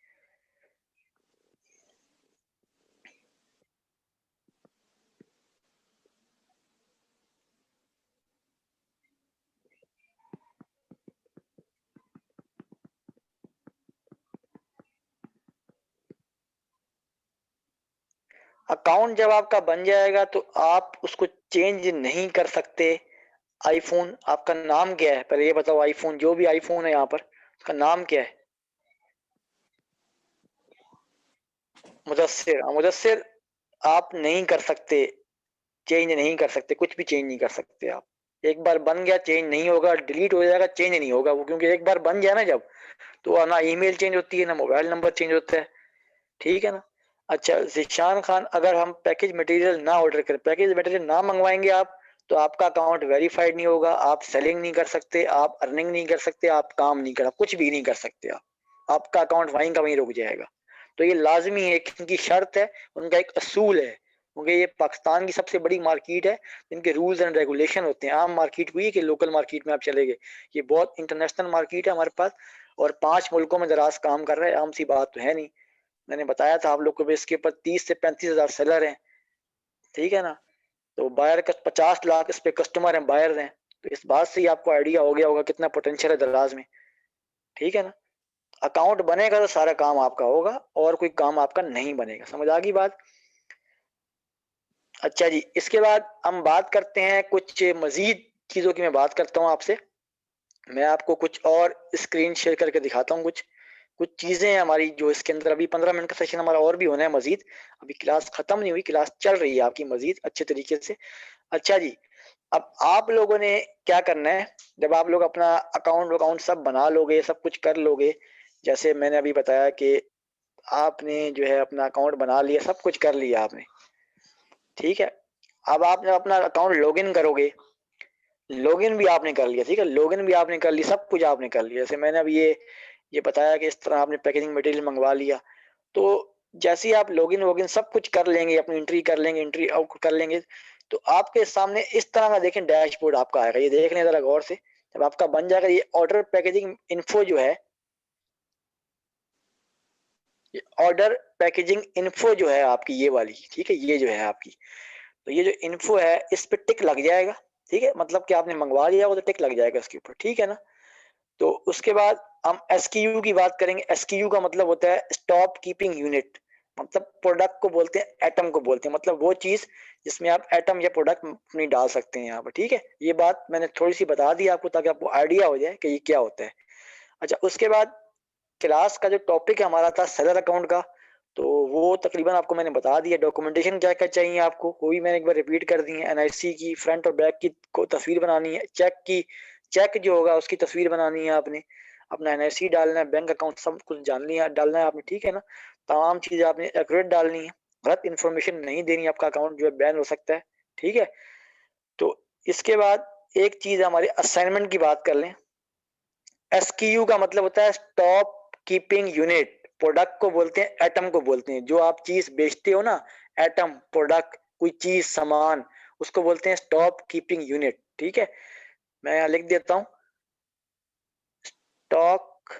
अकाउंट जब आपका बन जाएगा तो आप उसको चेंज नहीं कर सकते। आईफोन, आपका नाम क्या है पहले ये बताओ? आईफोन, जो भी आईफोन है यहाँ पर, उसका नाम क्या है? मुदस्सिर। मुदस्सिर, आप नहीं कर सकते, चेंज नहीं कर सकते, कुछ भी चेंज नहीं कर सकते आप। एक बार बन गया, चेंज नहीं होगा, डिलीट हो जाएगा, चेंज नहीं होगा वो, क्योंकि एक बार बन गया ना जब, तो ना ईमेल चेंज होती है, ना मोबाइल नंबर चेंज होता है। ठीक है ना? अच्छा जिशान खान, अगर हम पैकेज मटेरियल ना ऑर्डर करें, पैकेज मटेरियल ना मंगवाएंगे आप, तो आपका अकाउंट वेरीफाइड नहीं होगा, आप सेलिंग नहीं कर सकते, आप अर्निंग नहीं कर सकते, आप काम नहीं कर, कुछ भी नहीं कर सकते आप। आपका अकाउंट वहीं का वहीं रुक जाएगा। तो ये लाजमी है, इनकी शर्त है, उनका एक असूल है, क्योंकि ये पाकिस्तान की सबसे बड़ी मार्केट है। इनके रूल्स एंड रेगुलेशन होते हैं। आम मार्केट हुई कि लोकल मार्केट में आप चले गए, ये बहुत इंटरनेशनल मार्केट है हमारे पास, और 5 मुल्कों में दराज काम कर रहा है, आम सी बात तो है नहीं। मैंने बताया था आप लोग को भी, इसके ऊपर 30 से 35 हजार सेलर हैं। ठीक है ना? तो बायर का 50 लाख इस पे कस्टमर हैं, बायर हैं। तो इस बात से ही आपको आइडिया हो गया होगा कितना पोटेंशियल है दराज में। ठीक है ना? अकाउंट बनेगा तो सारा काम आपका होगा, और कोई काम आपका नहीं बनेगा। समझ आ गई बात? अच्छा जी, इसके बाद हम बात करते हैं कुछ मजीद चीजों की। मैं बात करता हूँ आपसे, मैं आपको कुछ और स्क्रीन शेयर करके दिखाता हूँ। कुछ कुछ चीजें हैं हमारी जो इसके अंदर, अभी 15 मिनट का सेशन हमारा और भी होना है मजीद। अभी क्लास खत्म नहीं हुई, क्लास चल रही है आपकी मजीद अच्छे तरीके से। अच्छा जी, अब आप लोगों ने क्या करना है, जब आप लोग अपना अकाउंट वकाउंट सब बना लोगे, सब कुछ कर लोगे, जैसे मैंने अभी बताया कि आपने जो है अपना अकाउंट बना लिया, सब कुछ कर लिया आपने। ठीक है? अब आप जब अपना अकाउंट लॉगिन करोगे, लॉगिन भी आपने कर लिया, ठीक है, लॉगिन भी आपने कर लिया, सब कुछ आपने कर लिया। जैसे मैंने अभी ये बताया कि इस तरह आपने पैकेजिंग मटेरियल मंगवा लिया। तो जैसे ही आप लॉगिन वोगिन सब कुछ कर लेंगे, अपनी एंट्री कर लेंगे, एंट्री आउट कर लेंगे, तो आपके सामने इस तरह का देखें डैशबोर्ड आपका आएगा। ये देख लें जरा गौर से, जब आपका बन जाएगा ये ऑर्डर पैकेजिंग इन्फो जो है, ये ऑर्डर पैकेजिंग इन्फो जो है आपकी, ये वाली, ठीक है, ये जो है आपकी, तो ये जो इन्फो है इस पे टिक लग जाएगा। ठीक है, मतलब कि आपने मंगवा लिया वो, तो टिक लग जाएगा इसके ऊपर। ठीक है ना? तो उसके बाद हम एसक्यू की बात करेंगे। एसक्यू का मतलब होता है स्टॉप कीपिंग यूनिट, मतलब प्रोडक्ट को बोलते हैं, एटम को बोलते हैं, मतलब वो चीज जिसमें आप एटम या प्रोडक्ट नहीं डाल सकते हैं यहाँ पर। ठीक है, ये बात मैंने थोड़ी सी बता दी आपको, ताकि आपको आइडिया हो जाए कि ये क्या होता है। अच्छा, उसके बाद क्लास का जो टॉपिक है हमारा था सेलर अकाउंट का, तो वो तकरीबन आपको मैंने बता दिया। डॉक्यूमेंटेशन क्या क्या चाहिए आपको, वो भी मैंने एक बार रिपीट कर दी है। एनआईसी की फ्रंट और बैक की को तस्वीर बनानी है, चेक की, चेक जो होगा उसकी तस्वीर बनानी है आपने, अपना एनआईसी डालना है, बैंक अकाउंट सब कुछ जान लिया डालना है आपने। ठीक है ना? तमाम चीजें आपने एक्यूरेट डालनी है, गलत इन्फॉर्मेशन नहीं देनी, आपका अकाउंट जो है बैन हो सकता है। ठीक है? तो इसके बाद एक चीज हमारी असाइनमेंट की बात कर लें। एसक्यू का मतलब होता है स्टॉप कीपिंग यूनिट। प्रोडक्ट को बोलते हैं, एटम को बोलते हैं, जो आप चीज बेचते हो ना, एटम प्रोडक्ट, कोई चीज सामान, उसको बोलते हैं स्टॉप कीपिंग यूनिट। ठीक है, मैं यहाँ लिख देता हूँ, स्टॉक,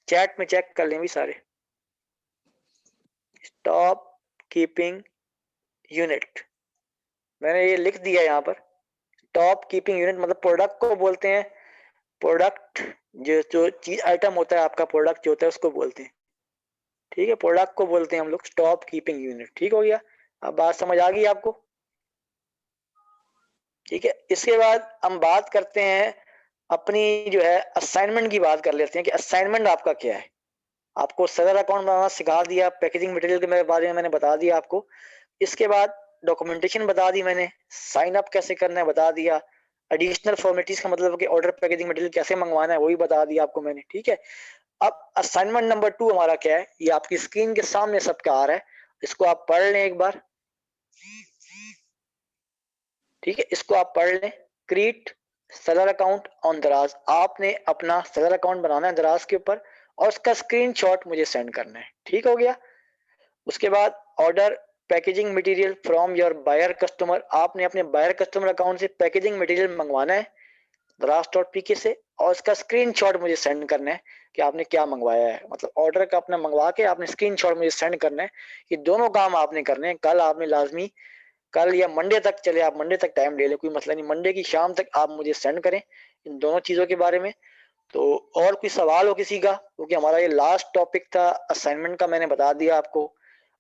चैट में चेक कर लें भी सारे, स्टॉप कीपिंग यूनिट, मैंने ये लिख दिया यहाँ पर। स्टॉप कीपिंग यूनिट मतलब प्रोडक्ट को बोलते हैं, प्रोडक्ट जो जो चीज आइटम होता है आपका, प्रोडक्ट जो होता है उसको बोलते हैं। ठीक है, प्रोडक्ट को बोलते हैं हम लोग स्टॉप कीपिंग यूनिट। ठीक हो गया? अब बात समझ आ गई आपको? ठीक है, इसके बाद हम बात करते हैं अपनी जो है असाइनमेंट की बात कर लेते हैं कि असाइनमेंट आपका क्या है। आपको सदर अकाउंट बनाना सिखा दिया, पैकेजिंग मटेरियल के बारे में मैंने बता दिया आपको। इसके बाद डॉक्यूमेंटेशन बता दी मैंने, साइन अप कैसे करना है बता दिया, एडिशनल फॉर्मेलिटीज का मतलब कि ऑर्डर पैकेजिंग मटेरियल कैसे मंगवाना है वो भी बता दिया आपको मैंने। ठीक है, अब असाइनमेंट नंबर 2 हमारा क्या है, ये आपकी स्क्रीन के सामने सबका आ रहा है, इसको आप पढ़ लें एक बार। ठीक है, इसको आप पढ़ लें। क्रिएट सेलर अकाउंट ऑन दराज, आपने अपना सेलर अकाउंट बनाना है दराज के ऊपर, और उसका स्क्रीनशॉट मुझे सेंड करना है। ठीक हो गया? उसके बाद order packaging material from your buyer customer, आपने अपने बायर कस्टमर अकाउंट से पैकेजिंग मटेरियल मंगवाना है द्रास.pk से, और इसका स्क्रीनशॉट मुझे सेंड करना है कि आपने क्या मंगवाया है। मतलब ऑर्डर का अपना मंगवा के आपने स्क्रीनशॉट मुझे सेंड करना है। ये दोनों काम आपने करने हैं। कल आपने लाजमी, कल या मंडे तक, चले आप मंडे तक टाइम ले ले, कोई मसला नहीं, मंडे की शाम तक आप मुझे सेंड करें इन दोनों चीजों के बारे में। तो और कोई सवाल हो किसी का, क्योंकि हमारा ये लास्ट टॉपिक था असाइनमेंट का, मैंने बता दिया आपको,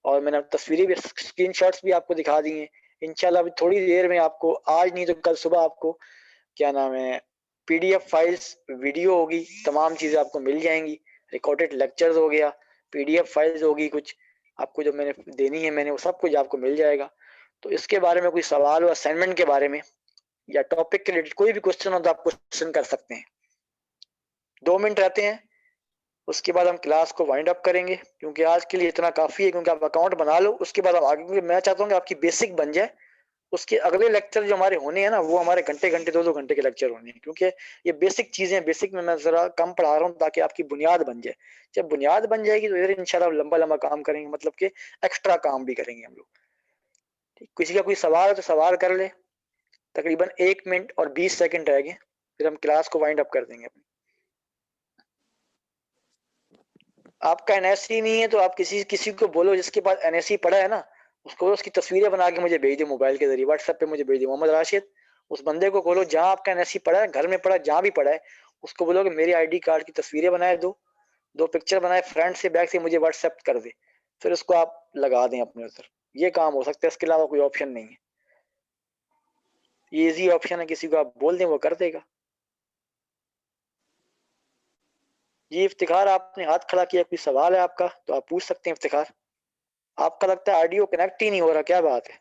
और मैंने तस्वीरें भी, स्क्रीनशॉट्स भी आपको दिखा दी हैं। इंशाल्लाह अभी थोड़ी देर में आपको, आज नहीं तो कल सुबह आपको, क्या नाम है, पीडीएफ फाइल्स, वीडियो होगी, तमाम चीजें आपको मिल जाएंगी। रिकॉर्डेड लेक्चर्स हो गया, पीडीएफ फाइल्स होगी कुछ आपको जो मैंने देनी है, मैंने वो सब कुछ आपको मिल जाएगा। तो इसके बारे में कोई सवाल हो असाइनमेंट के बारे में या टॉपिक के रिलेटेड कोई भी क्वेश्चन हो तो आप क्वेश्चन कर सकते हैं। 2 मिनट रहते हैं, उसके बाद हम क्लास को वाइंड अप करेंगे, क्योंकि आज के लिए इतना काफी है। क्योंकि आप अकाउंट बना लो, उसके बाद आप आगे, क्योंकि मैं चाहता हूँ कि आपकी बेसिक बन जाए। उसके अगले लेक्चर जो हमारे होने हैं ना, वो हमारे घंटे घंटे 2-2 घंटे के लेक्चर होने हैं, क्योंकि ये बेसिक चीजें, बेसिक में मैं जरा कम पढ़ा रहा हूँ ताकि आपकी बुनियाद बन जाए। जब बुनियाद बन जाएगी तो इधर इंशाल्लाह लंबा लंबा काम करेंगे, मतलब कि एक्स्ट्रा काम भी करेंगे हम लोग। ठीक, किसी का कोई सवाल है तो सवाल कर ले। तकरीबन 1 मिनट और 20 सेकंड रह गए, फिर हम क्लास को वाइंड अप कर देंगे। आपका एनएससी नहीं है तो आप किसी किसी को बोलो जिसके पास एनएससी पड़ा है ना, उसको उसकी तस्वीरें बना के मुझे भेज दो मोबाइल के जरिए, व्हाट्सएप पे मुझे भेज दो। मोहम्मद राशिद, उस बंदे को बोलो जहां आपका एनएससी पड़ा है, घर में पड़ा है, जहां भी पड़ा है, उसको बोलो कि मेरी आईडी कार्ड की तस्वीरें बनाए दो, 2 पिक्चर बनाए फ्रंट से बैक से, मुझे व्हाट्सएप कर दे, फिर उसको आप लगा दें अपने उधर। ये काम हो सकता है, इसके अलावा कोई ऑप्शन नहीं है। ये इजी ऑप्शन है, किसी को आप बोल दें वो कर देगा। जी इफ्तिखार, आपने हाथ खड़ा किया, कोई सवाल है आपका तो आप पूछ सकते हैं इफ्तिखार। आपका लगता है ऑडियो कनेक्ट ही नहीं हो रहा, क्या बात है?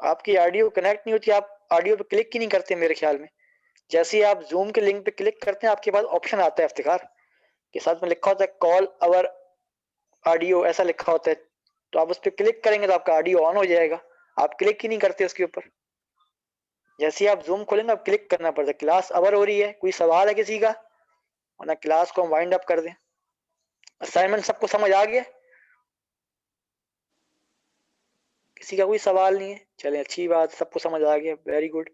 आपकी ऑडियो कनेक्ट नहीं होती, आप ऑडियो पे क्लिक ही नहीं करते मेरे ख्याल में। जैसे ही आप जूम के लिंक पे क्लिक करते हैं, आपके पास ऑप्शन आता है इफ्तिखार के साथ में लिखा होता है कॉल अवर ऑडियो, ऐसा लिखा होता है। तो आप उस पर क्लिक करेंगे तो आपका ऑडियो ऑन हो जाएगा। आप क्लिक ही नहीं करते उसके ऊपर। जैसे ही आप जूम खोलेंगे आप क्लिक करना पड़ता है। क्लास अवर हो रही है, कोई सवाल है किसी का, वरना क्लास को हम वाइंड अप कर दें। असाइनमेंट सबको समझ आ गया? किसी का कोई सवाल नहीं है? चलें, अच्छी बात, सबको समझ आ गया, वेरी गुड।